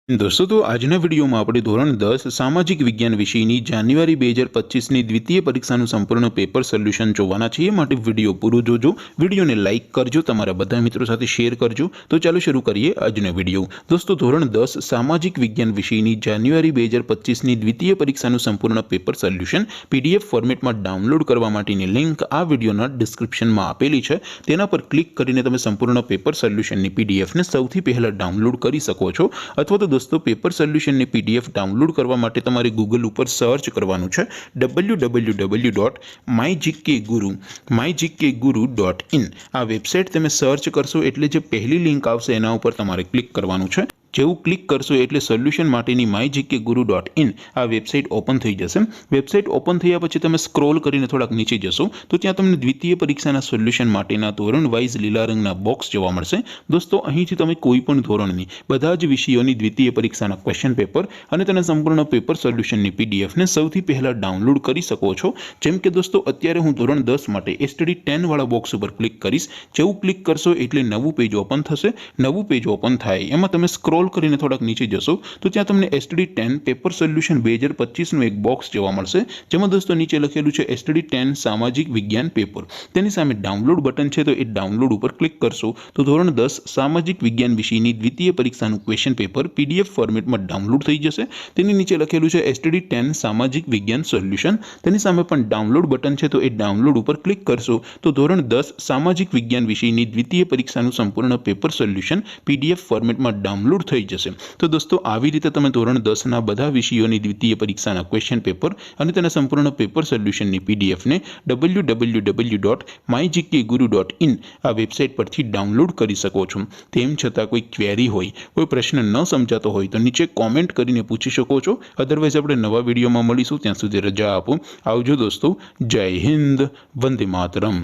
दोस्तों तो આજના વિડીયોમાં આપણે ધોરણ 10 સામાજિક વિજ્ઞાન વિષયની જાન્યુઆરી 2025ની દ્વિતીય પરીક્ષાનું સંપૂર્ણ પેપર સોલ્યુશન જોવાના છીએ। માટે વિડીયો પૂરો જોજો, વિડીયોને લાઇક કરજો, તમારા બધા મિત્રો સાથે શેર કરજો। તો ચાલો શરૂ કરીએ આજનો વિડીયો। દોસ્તો ધોરણ 10 સામાજિક વિજ્ઞાન વિષયની જાન્યુઆરી 2025ની દ્વિતીય પરીક્ષાનું સંપૂર્ણ પેપર સોલ્યુશન પીડીએફ ફોર્મેટમાં ડાઉનલોડ કરવા માટેની લિંક આ વિડીયોના ડિસ્ક્રિપ્શનમાં આપેલી છે। તેના પર ક્લિક કરીને તમે સંપૂર્ણ પેપર સોલ્યુશનની પીડીએફને સૌથી પહેલા ડાઉનલોડ કરી શકો છો। અથવા તો दोस्तों पेपर सोल्यूशन ने पीडीएफ डाउनलॉड करवा माटे तमारे गूगल पर सर्च करवानुं छे www.mygkguru.in आ वेबसाइट तमे सर्च करशो एटले जे पहली लिंक आवशे एना उपर तमारे क्लिक करवानुं छे। जेवुं क्लिक करशो एटले सोल्यूशन माटेनी mygkguru.in आ वेबसाइट ओपन थई जशे। वेबसाइट ओपन थया पछी तमे स्क्रॉल करीने थोड़ाक नीचे जशो तो त्यां तमने द्वितीय परीक्षाना सोल्यूशन माटेना धोरण वाइज लीला रंगना बॉक्स जोवा मळशे। दोस्तों અહીંથી તમે કોઈપણ ધોરણની બધા જ વિષયોની દ્વિતીય પરીક્ષાના ક્વેશ્ચન પેપર અને તેના સંપૂર્ણ પેપર સોલ્યુશનની પીડીએફને સૌથી પહેલા ડાઉનલોડ કરી શકો છો। જેમ કે દોસ્તો અત્યારે હું ધોરણ 10 માટે એસટીડી 10 વાળા બોક્સ ઉપર ક્લિક કરીશ। જેવું ક્લિક કરશો એટલે નવું પેજ ઓપન થશે। નવું પેજ ઓપન થાય એમાં તમે સ્ક્રોલ કરીને થોડાક નીચે જશો તો ત્યાં તમને એસટીડી 10 પેપર સોલ્યુશન 2025 નું એક બોક્સ જોવા મળશે। જેમાં દોસ્તો નીચે લખેલું છે એસટીડી 10 સામાજિક વિજ્ઞાન પેપર। તેની સામે ડાઉનલોડ બટન છે તો એ ડાઉનલોડ ઉપર ક્લિક કરશો તો ધોરણ 10 સામાજિક વિજ્ઞાન વિષયની દ્વિતીય પરીક્ષાનું ક્વેશ્ચન પેપર પીડીએફ ફોર્મેટમાં ડાઉનલોડ થઈ જશે। તેની નીચે લખેલું છે એસટીડી 10 સામાજિક વિજ્ઞાન સોલ્યુશન। તેની સામે પણ ડાઉનલોડ બટન છે તો એ ડાઉનલોડ ઉપર ક્લિક કરશો તો ધોરણ 10 સામાજિક વિજ્ઞાન વિષયની દ્વિતીય પરીક્ષાનું સંપૂર્ણ પેપર સોલ્યુશન પીડીએફ ફોર્મેટમાં ડાઉનલોડ થઈ જશે। તો દોસ્તો આવી રીતે તમે ધોરણ 10 ના બધા વિષયોની દ્વિતીય પરીક્ષાના ક્વેશ્ચન પેપર અને તેના સંપૂર્ણ પેપર સોલ્યુશનની પીડીએફને www.mygkguru.in આ વેબસાઇટ પરથી ડાઉનલોડ કરી શકો છો। તેમ છતાં કોઈ ક્વેરી હોય, કોઈ પ્રશ્ન ન સમજાતો હોય તો નીચે કોમેન્ટ કરીને પૂછી શકો છો। અધરવાઇઝ આપણે નવા વિડીયોમાં મળીશું, ત્યાં સુધી રજા આપો। આવજો દોસ્તો, જય હિન્દ, વંદે માતરમ।